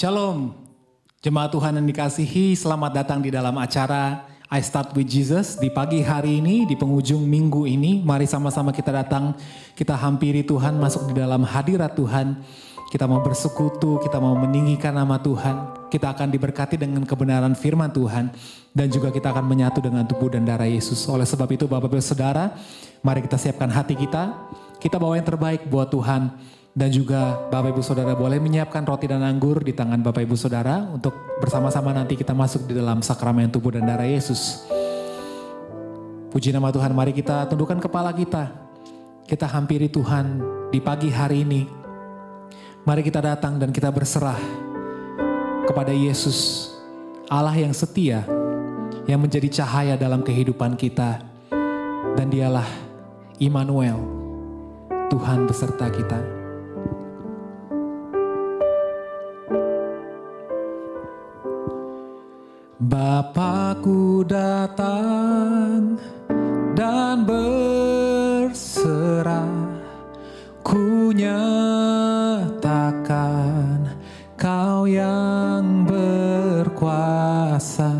Shalom, jemaat Tuhan yang dikasihi, selamat datang di dalam acara I Start With Jesus. Di pagi hari ini, di penghujung minggu ini, mari sama-sama kita datang, kita hampiri Tuhan, masuk di dalam hadirat Tuhan. Kita mau bersekutu, kita mau meninggikan nama Tuhan. Kita akan diberkati dengan kebenaran firman Tuhan. Dan juga kita akan menyatu dengan tubuh dan darah Yesus. Oleh sebab itu Bapak Ibu Saudara, mari kita siapkan hati kita. Kita bawa yang terbaik buat Tuhan. Dan juga Bapak Ibu Saudara boleh menyiapkan roti dan anggur di tangan Bapak Ibu Saudara untuk bersama-sama nanti kita masuk di dalam sakramen tubuh dan darah Yesus. Puji nama Tuhan, mari kita tundukkan kepala kita. Kita hampiri Tuhan di pagi hari ini. Mari kita datang dan kita berserah kepada Yesus, Allah yang setia, yang menjadi cahaya dalam kehidupan kita. Dan dialah Immanuel, Tuhan beserta kita. Bapakku datang dan berserah, ku nyatakan Kau yang berkuasa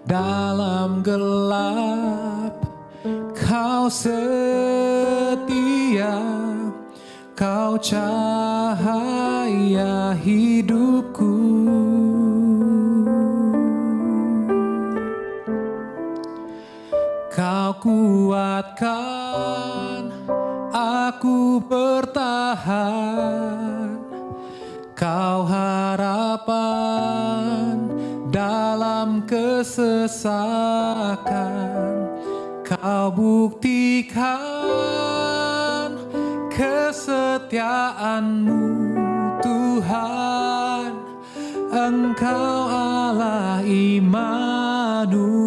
dalam gelap. Kau setia, Kau cahaya hidupku. Kau kuatkan, aku bertahan. Kau harapan dalam kesesakan. Kau buktikan kesetiaan-Mu Tuhan. Engkau Allah Immanuel.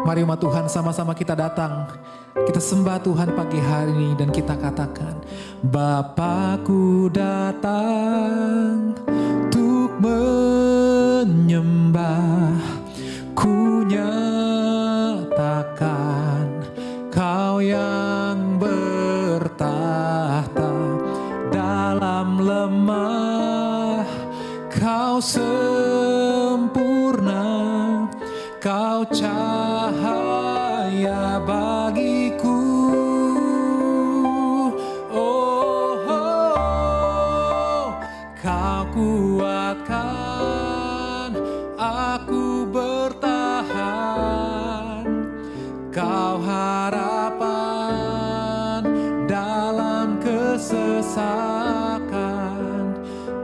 Mari umat Tuhan sama-sama kita datang. Kita sembah Tuhan pagi hari ini dan kita katakan, Bapakku datang untuk menyembah. Ku nyatakan Kau yang bertahta dalam lemah. Kau sempurna, Kau cahaya bagiku. Oh, oh, Kau kuatkan, aku bertahan. Kau harapan dalam kesesakan.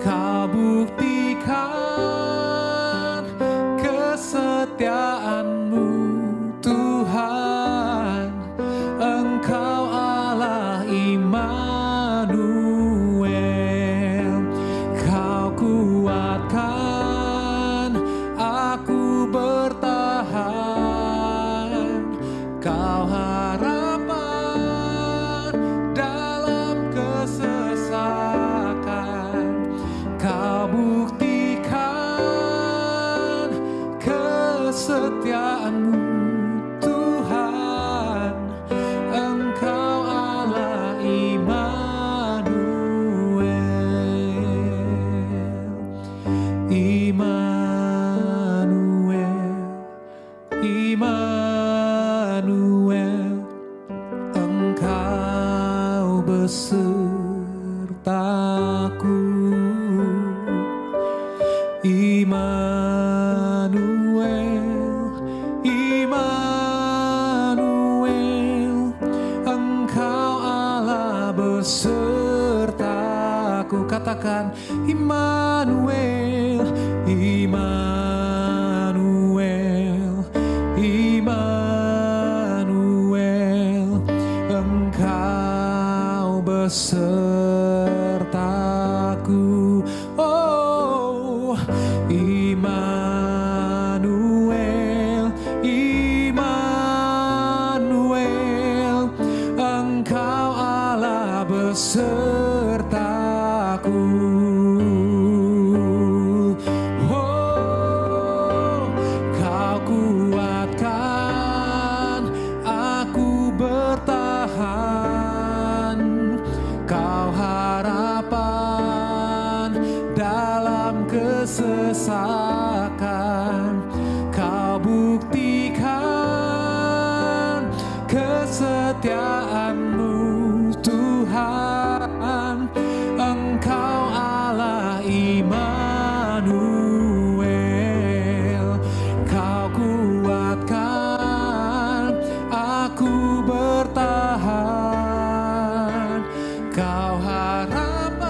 Kau buktikan kesetiaan-Mu Tuhan. Engkau Allah Immanuel. Kau kuatkan, aku bertahan. Kau harapan dalam kesesakan. Kau buktikan kesetiaan-Mu Tuhan. Engkau Allah Immanuel. Immanuel, Immanuel, Engkau besertaku. Immanuel, Immanuel, Engkau Allah besertaku. Katakan Immanuel, Immanuel, Immanuel, Engkau besertaku. Oh, Immanuel, Immanuel, Engkau Allah besertaku. Oh, Kau kuatkan, kesesakan, Kau buktikan kesetiaan-Mu Tuhan. Engkau Allah Immanuel, Kau kuatkan aku bertahan. Kau harapan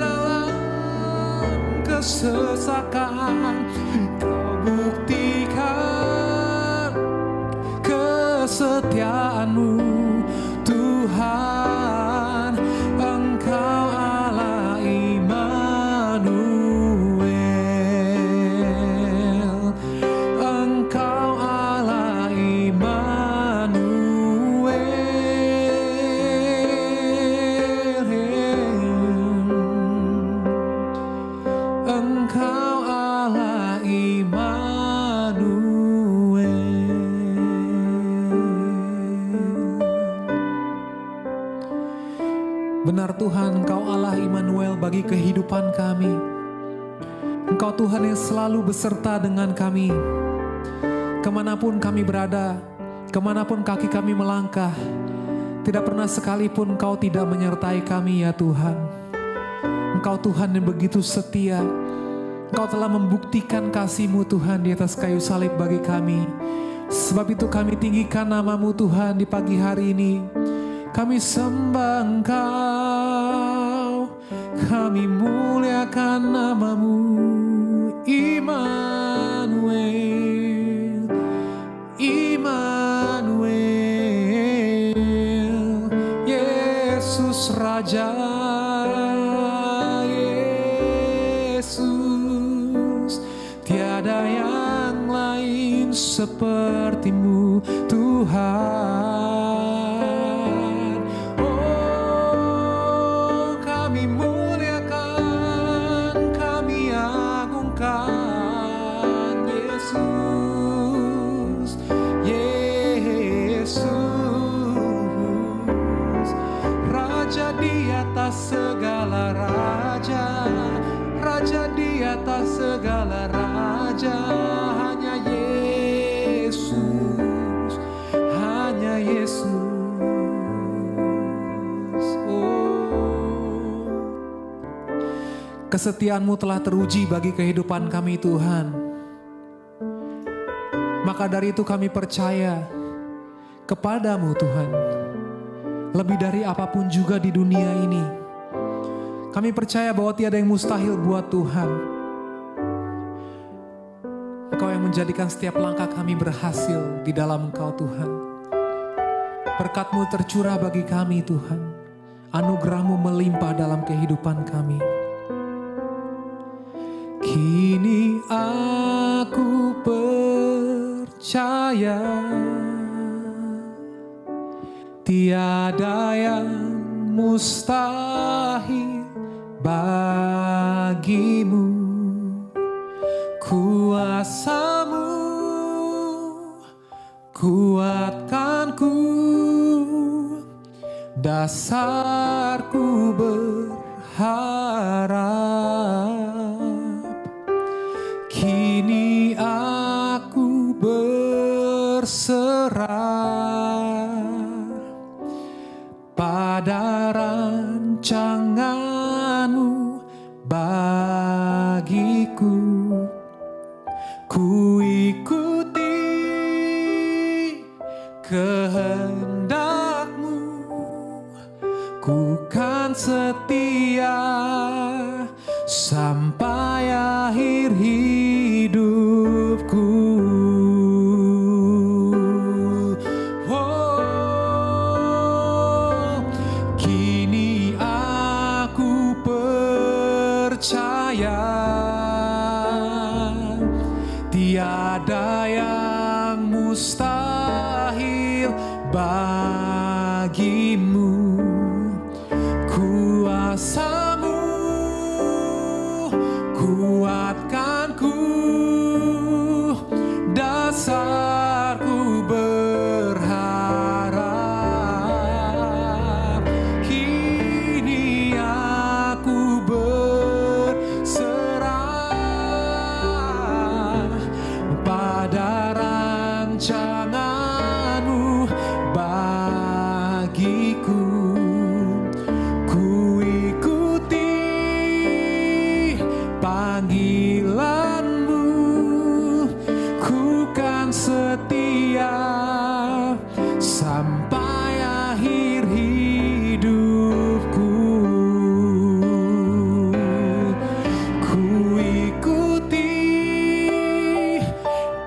dalam kesesakan, Kau buktikan kesetiaan-Mu Tuhan. Engkau Allah Immanuel, Engkau Allah Immanuel, Engkau Allah Immanuel. Benar Tuhan, Engkau Allah Immanuel bagi kehidupan kami. Engkau Tuhan yang selalu beserta dengan kami. Kemanapun kami berada, kemanapun kaki kami melangkah, tidak pernah sekalipun Engkau tidak menyertai kami ya Tuhan. Engkau Tuhan yang begitu setia. Engkau telah membuktikan kasih-Mu Tuhan di atas kayu salib bagi kami. Sebab itu kami tinggikan nama-Mu Tuhan di pagi hari ini. Kami sembah Engkau, kami muliakan nama-Mu, Immanuel, Immanuel, Yesus Raja, Yesus, tiada yang lain seperti-Mu Tuhan. Segala raja, raja di atas segala raja, hanya Yesus, hanya Yesus. Oh, kesetiaan-Mu telah teruji bagi kehidupan kami Tuhan. Maka dari itu kami percaya kepada-Mu Tuhan. Lebih dari apapun juga di dunia ini, kami percaya bahwa tiada yang mustahil buat Tuhan. Engkau yang menjadikan setiap langkah kami berhasil di dalam Engkau Tuhan. Berkat-Mu tercurah bagi kami Tuhan. Anugerah-Mu melimpah dalam kehidupan kami. Kini aku percaya tiada yang mustahil bagi-Mu. Kuasa-Mu kuatkanku, dasarku berharap. Kini aku berserah pada rancangan-Mu bagiku. Ku ikuti kehendak-Mu, ku kan setia sampai akhir hidupku. Tiada yang mustahil bagi-Mu. Kuasa-Mu kuatkanku, dasarku berharap. Kini aku berserah panggilanmu, ku kan setia sampai akhir hidupku. Ku ikuti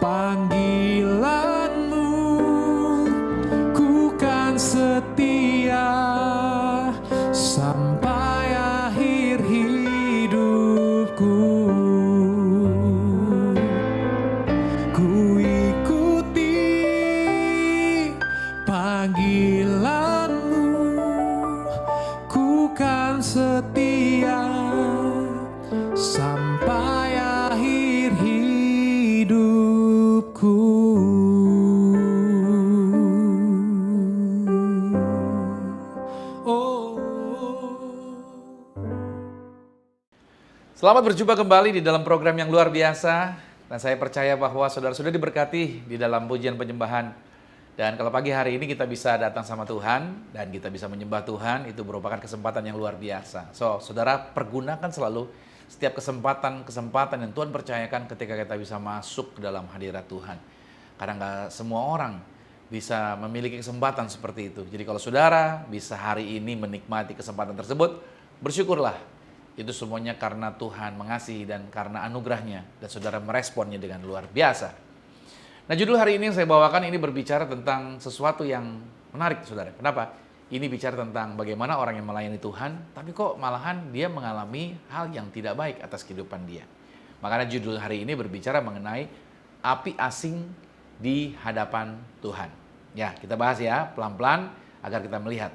panggilanmu, ku kan setia sampai akhir hidupku. Ku ikuti panggilanmu, ku kan setia sampai akhir hidupku. Selamat berjumpa kembali di dalam program yang luar biasa. Dan saya percaya bahwa saudara sudah diberkati di dalam pujian penyembahan. Dan kalau pagi hari ini kita bisa datang sama Tuhan dan kita bisa menyembah Tuhan, itu merupakan kesempatan yang luar biasa. So, saudara pergunakan selalu setiap kesempatan yang Tuhan percayakan ketika kita bisa masuk ke dalam hadirat Tuhan. Karena nggak semua orang bisa memiliki kesempatan seperti itu. Jadi kalau saudara bisa hari ini menikmati kesempatan tersebut, bersyukurlah. Itu semuanya karena Tuhan mengasihi dan karena anugerahnya. Dan saudara meresponnya dengan luar biasa. Nah, judul hari ini yang saya bawakan ini berbicara tentang sesuatu yang menarik, saudara. Kenapa? Ini bicara tentang bagaimana orang yang melayani Tuhan, tapi kok malahan dia mengalami hal yang tidak baik atas kehidupan dia. Makanya judul hari ini berbicara mengenai api asing di hadapan Tuhan. Ya, kita bahas ya pelan-pelan agar kita melihat.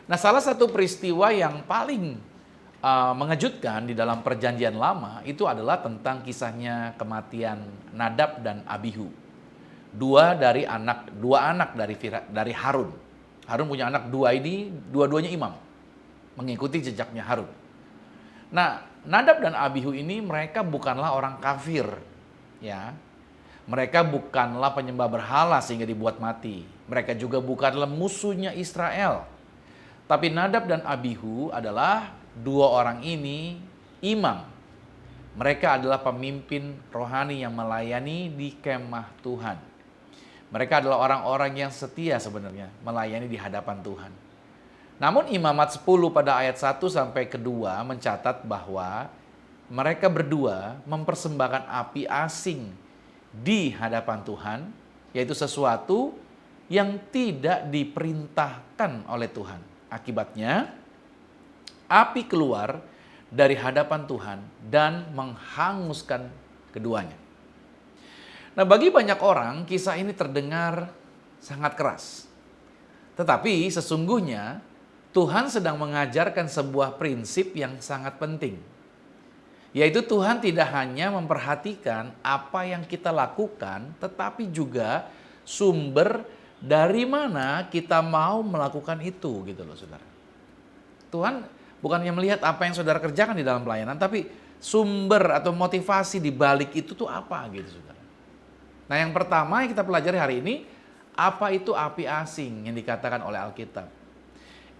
Nah, salah satu peristiwa yang paling mengejutkan di dalam perjanjian lama itu adalah tentang kisahnya kematian Nadab dan Abihu. Dua anak dari Harun. Harun punya anak dua ini, dua-duanya imam, mengikuti jejaknya Harun. Nah, Nadab dan Abihu ini mereka bukanlah orang kafir, ya. Mereka bukanlah penyembah berhala sehingga dibuat mati. Mereka juga bukanlah musuhnya Israel. Tapi Nadab dan Abihu adalah dua orang ini imam. Mereka adalah pemimpin rohani yang melayani di kemah Tuhan. Mereka adalah orang-orang yang setia sebenarnya melayani di hadapan Tuhan. Namun Imamat 10 pada ayat 1 sampai ke 2 mencatat bahwa mereka berdua mempersembahkan api asing di hadapan Tuhan, yaitu sesuatu yang tidak diperintahkan oleh Tuhan. Akibatnya api keluar dari hadapan Tuhan dan menghanguskan keduanya. Nah, bagi banyak orang kisah ini terdengar sangat keras. Tetapi sesungguhnya Tuhan sedang mengajarkan sebuah prinsip yang sangat penting. Yaitu Tuhan tidak hanya memperhatikan apa yang kita lakukan, tetapi juga sumber dari mana kita mau melakukan itu, gitu loh saudara. Tuhan bukannya melihat apa yang saudara kerjakan di dalam pelayanan, tapi sumber atau motivasi di balik itu tuh apa gitu saudara. Nah, yang pertama yang kita pelajari hari ini, apa itu api asing yang dikatakan oleh Alkitab.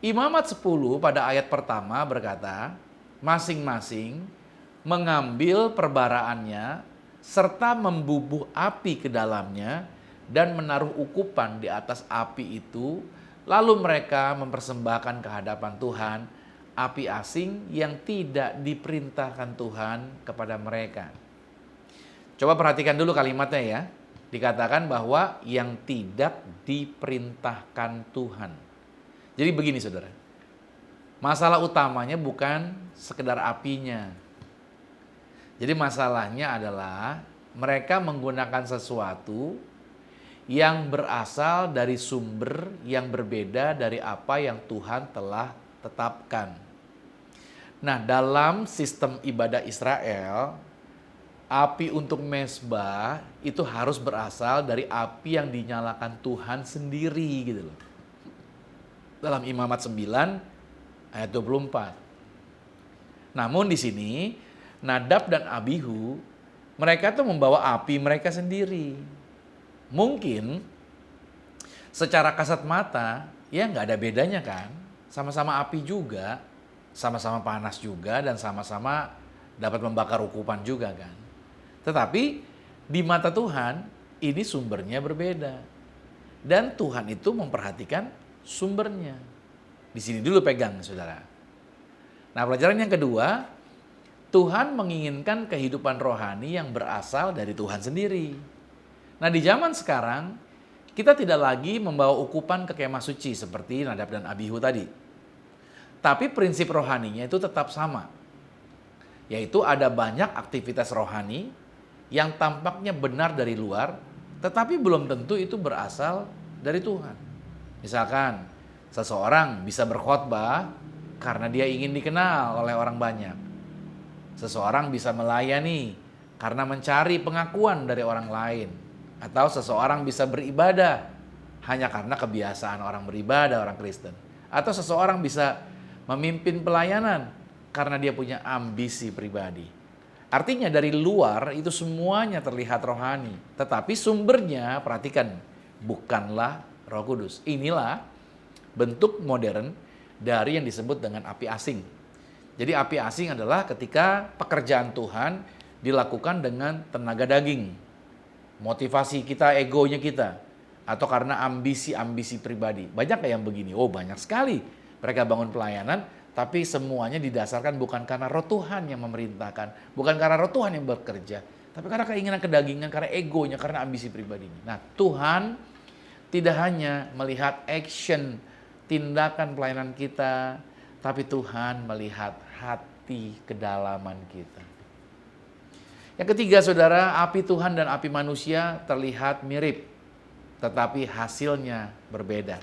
Imamat 10 pada ayat pertama berkata, masing-masing mengambil perbaraannya serta membubuh api ke dalamnya dan menaruh ukupan di atas api itu, lalu mereka mempersembahkan ke hadapan Tuhan api asing yang tidak diperintahkan Tuhan kepada mereka. Coba perhatikan dulu kalimatnya ya. Dikatakan bahwa yang tidak diperintahkan Tuhan. Jadi begini saudara. Masalah utamanya bukan sekedar apinya. Jadi masalahnya adalah mereka menggunakan sesuatu yang berasal dari sumber yang berbeda dari apa yang Tuhan telah tetapkan. Nah, dalam sistem ibadah Israel, api untuk mezbah itu harus berasal dari api yang dinyalakan Tuhan sendiri gitu loh. Dalam Imamat 9 ayat 24. Namun di sini Nadab dan Abihu mereka tuh membawa api mereka sendiri. Mungkin secara kasat mata ya nggak ada bedanya kan. Sama-sama api juga, sama-sama panas juga dan sama-sama dapat membakar ukupan juga kan. Tetapi di mata Tuhan ini sumbernya berbeda. Dan Tuhan itu memperhatikan sumbernya. Di sini dulu pegang saudara. Nah pelajaran yang kedua, Tuhan menginginkan kehidupan rohani yang berasal dari Tuhan sendiri. Nah di zaman sekarang, kita tidak lagi membawa ukupan ke kemah suci seperti Nadab dan Abihu tadi. Tapi prinsip rohaninya itu tetap sama. Yaitu ada banyak aktivitas rohani yang tampaknya benar dari luar, tetapi belum tentu itu berasal dari Tuhan. Misalkan, seseorang bisa berkhotbah karena dia ingin dikenal oleh orang banyak. Seseorang bisa melayani karena mencari pengakuan dari orang lain. Atau seseorang bisa beribadah hanya karena kebiasaan orang beribadah, orang Kristen. Atau seseorang bisa memimpin pelayanan karena dia punya ambisi pribadi. Artinya dari luar itu semuanya terlihat rohani. Tetapi sumbernya, perhatikan, bukanlah Roh Kudus. Inilah bentuk modern dari yang disebut dengan api asing. Jadi api asing adalah ketika pekerjaan Tuhan dilakukan dengan tenaga daging. Motivasi kita, egonya kita. Atau karena ambisi-ambisi pribadi. Banyak yang begini? Oh banyak sekali. Mereka bangun pelayanan, tapi semuanya didasarkan bukan karena Roh Tuhan yang memerintahkan. Bukan karena Roh Tuhan yang bekerja. Tapi karena keinginan kedagingan, karena egonya, karena ambisi pribadinya. Nah Tuhan tidak hanya melihat action, tindakan pelayanan kita, tapi Tuhan melihat hati kedalaman kita. Yang ketiga saudara, api Tuhan dan api manusia terlihat mirip, tetapi hasilnya berbeda.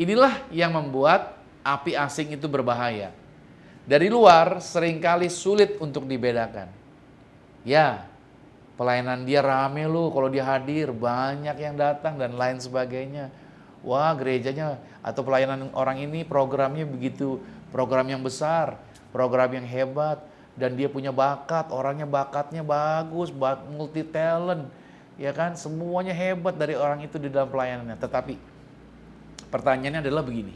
Inilah yang membuat api asing itu berbahaya. Dari luar seringkali sulit untuk dibedakan. Ya, pelayanan dia rame loh, kalau dia hadir banyak yang datang dan lain sebagainya. Wah gerejanya atau pelayanan orang ini programnya begitu, program yang besar, program yang hebat. Dan dia punya bakat, orangnya bakatnya bagus, multi talent. Ya kan, semuanya hebat dari orang itu di dalam pelayanannya. Tetapi pertanyaannya adalah begini.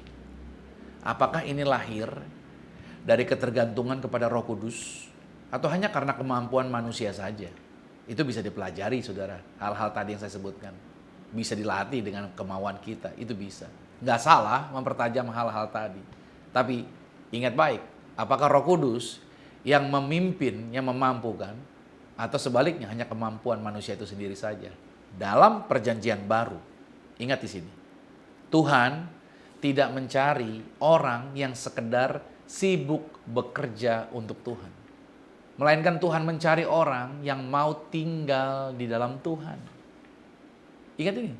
Apakah ini lahir dari ketergantungan kepada Roh Kudus atau hanya karena kemampuan manusia saja? Itu bisa dipelajari saudara. Hal-hal tadi yang saya sebutkan. Bisa dilatih dengan kemauan kita, itu bisa. Nggak salah mempertajam hal-hal tadi. Tapi ingat baik, apakah Roh Kudus yang memimpin, yang memampukan, atau sebaliknya hanya kemampuan manusia itu sendiri saja? Dalam perjanjian baru, ingat di sini, Tuhan tidak mencari orang yang sekedar sibuk bekerja untuk Tuhan. Melainkan Tuhan mencari orang yang mau tinggal di dalam Tuhan. Ingat ini,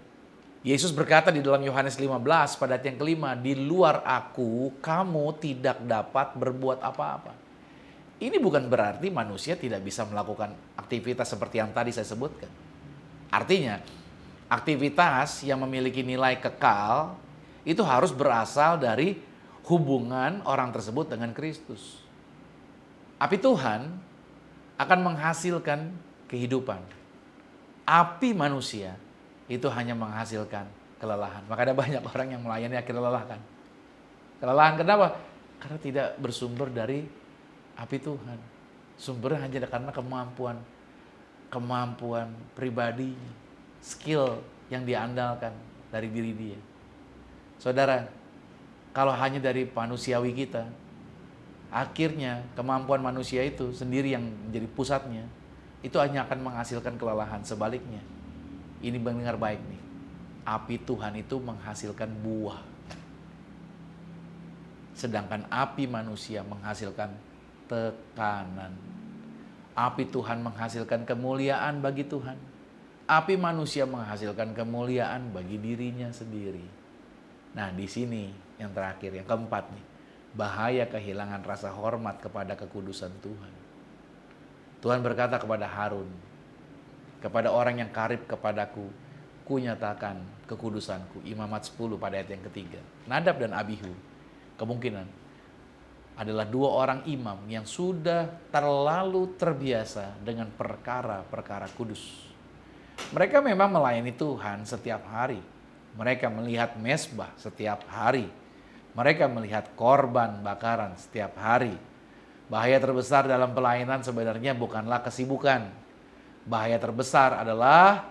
Yesus berkata di dalam Yohanes 15 pada ayat yang kelima, di luar aku kamu tidak dapat berbuat apa-apa. Ini bukan berarti manusia tidak bisa melakukan aktivitas seperti yang tadi saya sebutkan. Artinya, aktivitas yang memiliki nilai kekal itu harus berasal dari hubungan orang tersebut dengan Kristus. Api Tuhan akan menghasilkan kehidupan. Api manusia itu hanya menghasilkan kelelahan. Maka ada banyak orang yang melayani akhirnya lelah kan. Kelelahan kenapa? Karena tidak bersumber dari api Tuhan. Sumbernya hanya karena kemampuan pribadi, skill yang diandalkan dari diri dia. Saudara, kalau hanya dari manusiawi kita, akhirnya kemampuan manusia itu sendiri yang menjadi pusatnya, itu hanya akan menghasilkan kelelahan. Sebaliknya, ini mendengar baik nih, api Tuhan itu menghasilkan buah. Sedangkan api manusia menghasilkan tekanan. Api Tuhan menghasilkan kemuliaan bagi Tuhan. Api manusia menghasilkan kemuliaan bagi dirinya sendiri. Nah, di sini yang terakhir, yang keempat nih. Bahaya kehilangan rasa hormat kepada kekudusan Tuhan. Tuhan berkata kepada Harun, kepada orang yang karib kepadaku, kunyatakan kekudusanku. Imamat 10 pada ayat yang ketiga. Nadab dan Abihu kemungkinan adalah dua orang imam yang sudah terlalu terbiasa dengan perkara-perkara kudus. Mereka memang melayani Tuhan setiap hari. Mereka melihat mezbah setiap hari. Mereka melihat korban bakaran setiap hari. Bahaya terbesar dalam pelayanan sebenarnya bukanlah kesibukan. Bahaya terbesar adalah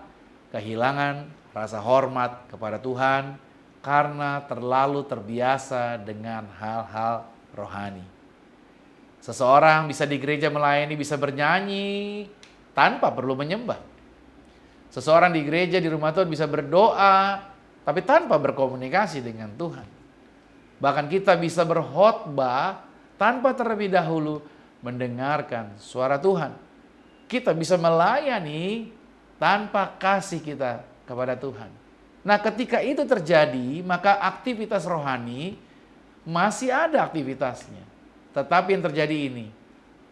kehilangan rasa hormat kepada Tuhan karena terlalu terbiasa dengan hal-hal rohani. Seseorang bisa di gereja melayani, bisa bernyanyi tanpa perlu menyembah. Seseorang di gereja, di rumah Tuhan bisa berdoa, tapi tanpa berkomunikasi dengan Tuhan. Bahkan kita bisa berkhotbah tanpa terlebih dahulu mendengarkan suara Tuhan. Kita bisa melayani tanpa kasih kita kepada Tuhan. Nah, ketika itu terjadi, maka aktivitas rohani masih ada aktivitasnya. Tetapi yang terjadi ini,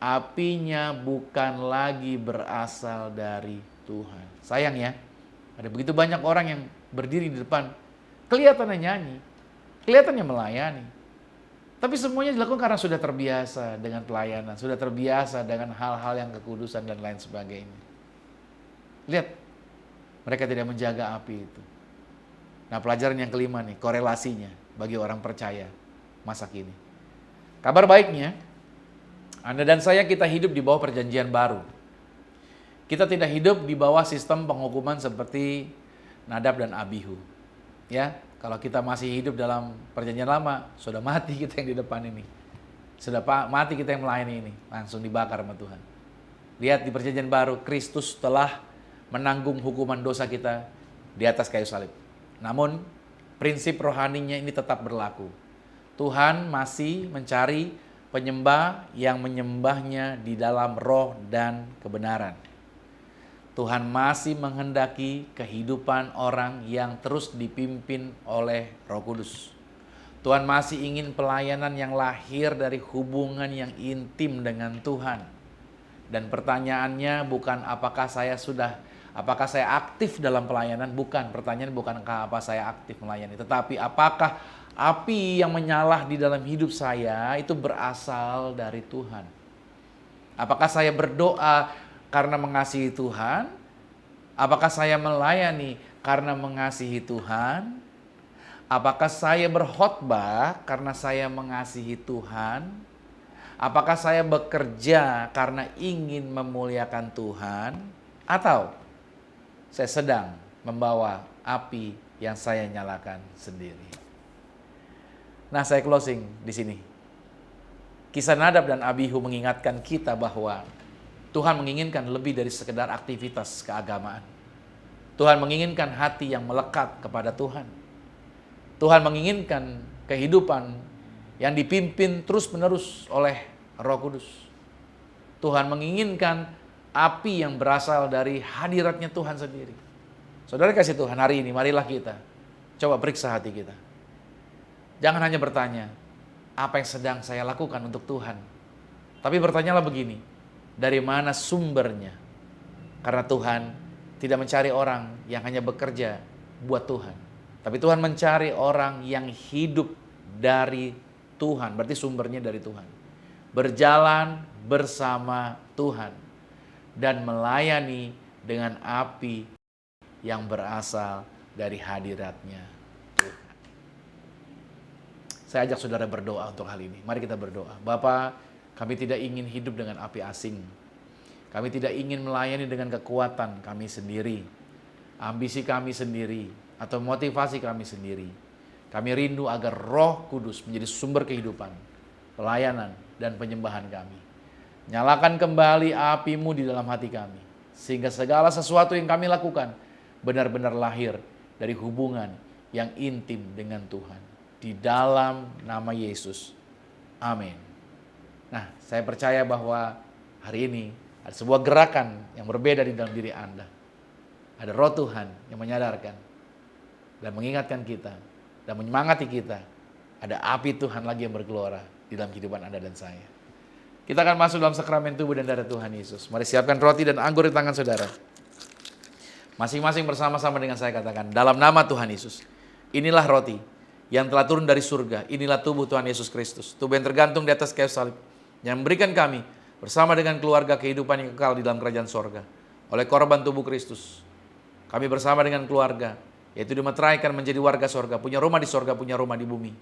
apinya bukan lagi berasal dari Tuhan. Sayang ya, ada begitu banyak orang yang berdiri di depan, kelihatannya nyanyi, kelihatannya melayani. Tapi semuanya dilakukan karena sudah terbiasa dengan pelayanan, sudah terbiasa dengan hal-hal yang kekudusan dan lain sebagainya. Lihat, mereka tidak menjaga api itu. Nah, pelajaran yang kelima nih, korelasinya bagi orang percaya masa kini. Kabar baiknya, Anda dan saya kita hidup di bawah perjanjian baru. Kita tidak hidup di bawah sistem penghukuman seperti Nadab dan Abihu. Ya, kalau kita masih hidup dalam perjanjian lama, sudah mati kita yang di depan ini. Sudah mati kita yang melayani ini, langsung dibakar sama Tuhan. Lihat di perjanjian baru, Kristus telah menanggung hukuman dosa kita di atas kayu salib. Namun, prinsip rohaninya ini tetap berlaku. Tuhan masih mencari penyembah yang menyembahnya di dalam roh dan kebenaran. Tuhan masih menghendaki kehidupan orang yang terus dipimpin oleh Roh Kudus. Tuhan masih ingin pelayanan yang lahir dari hubungan yang intim dengan Tuhan. Dan pertanyaannya bukan apakah saya aktif dalam pelayanan, bukan. Pertanyaan bukan apa saya aktif melayani, tetapi apakah api yang menyala di dalam hidup saya itu berasal dari Tuhan. Apakah saya berdoa karena mengasihi Tuhan? Apakah saya melayani karena mengasihi Tuhan? Apakah saya berkhotbah karena saya mengasihi Tuhan? Apakah saya bekerja karena ingin memuliakan Tuhan? Atau saya sedang membawa api yang saya nyalakan sendiri? Nah, saya closing di sini. Kisah Nadab dan Abihu mengingatkan kita bahwa Tuhan menginginkan lebih dari sekedar aktivitas keagamaan. Tuhan menginginkan hati yang melekat kepada Tuhan. Tuhan menginginkan kehidupan yang dipimpin terus-menerus oleh Roh Kudus. Tuhan menginginkan api yang berasal dari hadiratnya Tuhan sendiri. Saudara kasih Tuhan, hari ini marilah kita coba periksa hati kita. Jangan hanya bertanya, apa yang sedang saya lakukan untuk Tuhan? Tapi bertanyalah begini, dari mana sumbernya? Karena Tuhan tidak mencari orang yang hanya bekerja buat Tuhan. Tapi Tuhan mencari orang yang hidup dari Tuhan. Berarti sumbernya dari Tuhan. Berjalan bersama Tuhan. Dan melayani dengan api yang berasal dari hadiratnya Tuhan. Saya ajak saudara berdoa untuk hal ini. Mari kita berdoa. Bapa, kami tidak ingin hidup dengan api asing. Kami tidak ingin melayani dengan kekuatan kami sendiri, ambisi kami sendiri, atau motivasi kami sendiri. Kami rindu agar Roh Kudus menjadi sumber kehidupan, pelayanan, dan penyembahan kami. Nyalakan kembali api-Mu di dalam hati kami, sehingga segala sesuatu yang kami lakukan benar-benar lahir dari hubungan yang intim dengan Tuhan. Di dalam nama Yesus. Amin. Nah, saya percaya bahwa hari ini ada sebuah gerakan yang berbeda di dalam diri Anda. Ada Roh Tuhan yang menyadarkan dan mengingatkan kita dan menyemangati kita. Ada api Tuhan lagi yang bergelora di dalam kehidupan Anda dan saya. Kita akan masuk dalam sakramen tubuh dan darah Tuhan Yesus. Mari siapkan roti dan anggur di tangan saudara. Masing-masing bersama-sama dengan saya katakan, dalam nama Tuhan Yesus, inilah roti yang telah turun dari surga. Inilah tubuh Tuhan Yesus Kristus. Tubuh yang tergantung di atas kayu salib, yang memberikan kami bersama dengan keluarga kehidupan yang kekal di dalam kerajaan sorga. Oleh korban tubuh Kristus, kami bersama dengan keluarga, yaitu dimeteraikan menjadi warga sorga, punya rumah di sorga, punya rumah di bumi.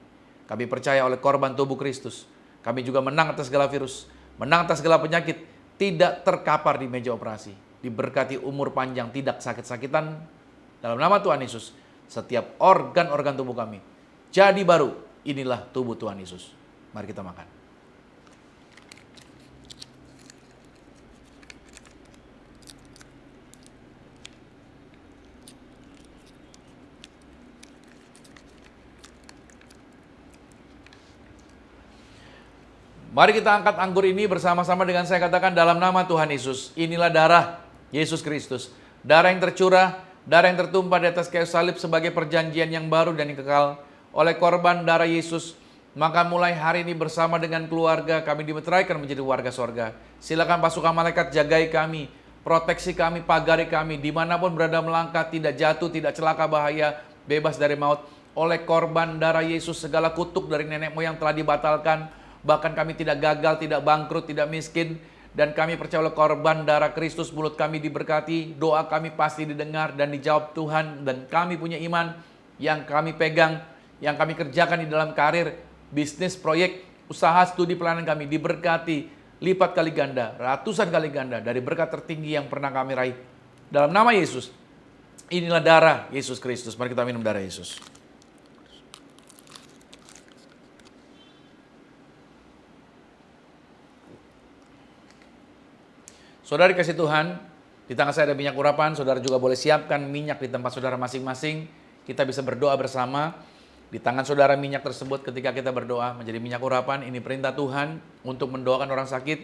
Kami percaya oleh korban tubuh Kristus, kami juga menang atas segala virus, menang atas segala penyakit, tidak terkapar di meja operasi. Diberkati umur panjang, tidak sakit-sakitan. Dalam nama Tuhan Yesus, setiap organ-organ tubuh kami jadi baru. Inilah tubuh Tuhan Yesus. Mari kita makan. Mari kita angkat anggur ini bersama-sama dengan saya katakan dalam nama Tuhan Yesus. Inilah darah Yesus Kristus. Darah yang tercurah, darah yang tertumpah di atas kayu salib sebagai perjanjian yang baru dan yang kekal. Oleh korban darah Yesus, maka mulai hari ini bersama dengan keluarga kami dimeteraikan menjadi warga sorga. Silakan pasukan malaikat jagai kami, proteksi kami, pagari kami, dimanapun berada melangkah, tidak jatuh, tidak celaka bahaya, bebas dari maut. Oleh korban darah Yesus, segala kutuk dari nenek moyang telah dibatalkan. Bahkan kami tidak gagal, tidak bangkrut, tidak miskin. Dan kami percaya oleh korban darah Kristus, mulut kami diberkati, doa kami pasti didengar dan dijawab Tuhan. Dan kami punya iman yang kami pegang, yang kami kerjakan di dalam karir, bisnis, proyek, usaha, studi, pelayanan kami diberkati lipat kali ganda, ratusan kali ganda dari berkat tertinggi yang pernah kami raih. Dalam nama Yesus, inilah darah Yesus Kristus. Mari kita minum darah Yesus. Saudara dikasih Tuhan, di tangan saya ada minyak urapan, saudara juga boleh siapkan minyak di tempat saudara masing-masing. Kita bisa berdoa bersama. Di tangan saudara minyak tersebut ketika kita berdoa menjadi minyak urapan. Ini perintah Tuhan untuk mendoakan orang sakit,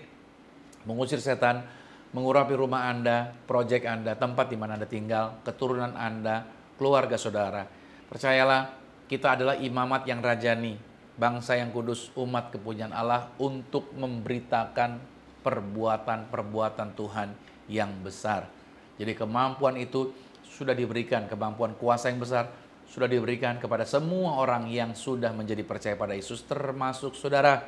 mengusir setan, mengurapi rumah Anda, proyek Anda, tempat di mana Anda tinggal, keturunan Anda, keluarga saudara. Percayalah, kita adalah imamat yang rajani, bangsa yang kudus, umat kepunyaan Allah untuk memberitakan perbuatan-perbuatan Tuhan yang besar. Jadi kemampuan itu sudah diberikan, kemampuan kuasa yang besar sudah diberikan kepada semua orang yang sudah menjadi percaya pada Yesus, termasuk saudara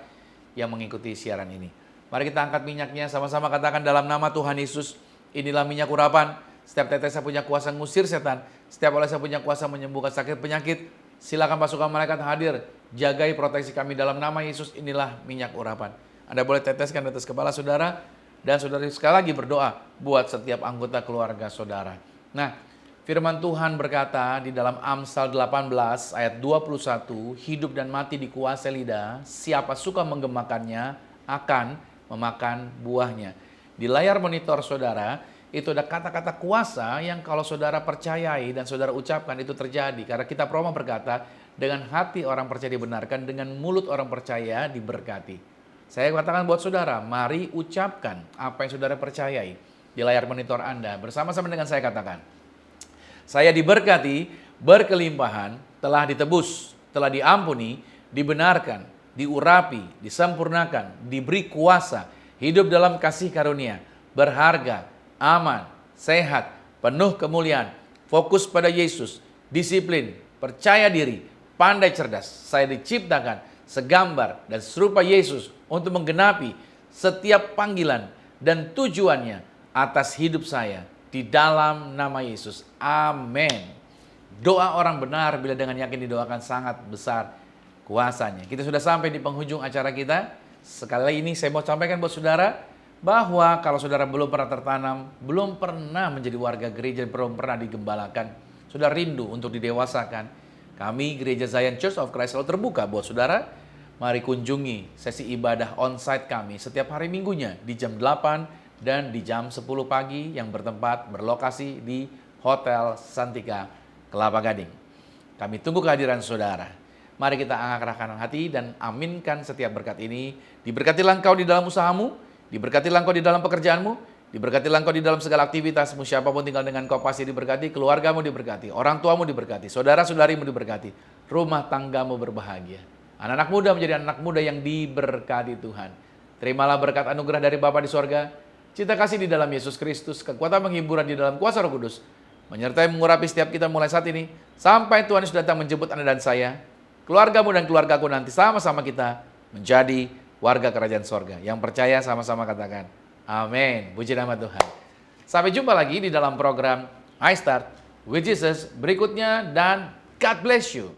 yang mengikuti siaran ini. Mari kita angkat minyaknya, sama-sama katakan dalam nama Tuhan Yesus, inilah minyak urapan. Setiap tetesnya punya kuasa ngusir setan, setiap olesnya punya kuasa menyembuhkan sakit penyakit. Silakan pasukan malaikat hadir, jagai proteksi kami dalam nama Yesus, inilah minyak urapan. Anda boleh teteskan di atas kepala saudara, dan saudara sekali lagi berdoa buat setiap anggota keluarga saudara. Nah, firman Tuhan berkata di dalam Amsal 18 ayat 21, hidup dan mati dikuasai lidah, siapa suka menggemakannya akan memakan buahnya. Di layar monitor saudara, itu ada kata-kata kuasa yang kalau saudara percayai dan saudara ucapkan itu terjadi. Karena kitab Roma berkata, dengan hati orang percaya dibenarkan, dengan mulut orang percaya diberkati. Saya katakan buat saudara, mari ucapkan apa yang saudara percayai di layar monitor Anda. Bersama-sama dengan saya katakan, saya diberkati, berkelimpahan, telah ditebus, telah diampuni, dibenarkan, diurapi, disempurnakan, diberi kuasa, hidup dalam kasih karunia, berharga, aman, sehat, penuh kemuliaan, fokus pada Yesus, disiplin, percaya diri, pandai cerdas. Saya diciptakan segambar dan serupa Yesus untuk menggenapi setiap panggilan dan tujuannya atas hidup saya di dalam nama Yesus. Amin. Doa orang benar bila dengan yakin didoakan sangat besar kuasanya. Kita sudah sampai di penghujung acara kita. Sekali lagi ini saya mau sampaikan buat saudara bahwa kalau saudara belum pernah tertanam, belum pernah menjadi warga gereja, belum pernah digembalakan, sudah rindu untuk didewasakan, kami Gereja Zion Church of Christ selalu terbuka buat saudara. Mari kunjungi sesi ibadah onsite kami setiap hari minggunya di jam 8 dan di jam 10 pagi yang berlokasi di Hotel Santika Kelapa Gading. Kami tunggu kehadiran saudara. Mari kita angkat hati dan aminkan setiap berkat ini. Diberkatilah engkau di dalam usahamu, diberkatilah engkau di dalam pekerjaanmu, diberkatilah engkau di dalam segala aktivitasmu. Siapapun tinggal dengan kau pasti diberkati, keluargamu diberkati, orang tuamu diberkati, saudara-saudarimu diberkati, rumah tanggamu berbahagia. Anak-anak muda menjadi anak muda yang diberkati Tuhan. Terimalah berkat anugerah dari Bapa di sorga, cinta kasih di dalam Yesus Kristus, kekuatan penghiburan di dalam kuasa Roh Kudus, menyertai mengurapi setiap kita mulai saat ini, sampai Tuhan Yesus datang menjemput Anda dan saya, keluargamu dan keluargaku nanti sama-sama kita menjadi warga kerajaan sorga. Yang percaya sama-sama katakan, amin. Puji nama Tuhan. Sampai jumpa lagi di dalam program I Start with Jesus berikutnya, dan God bless you.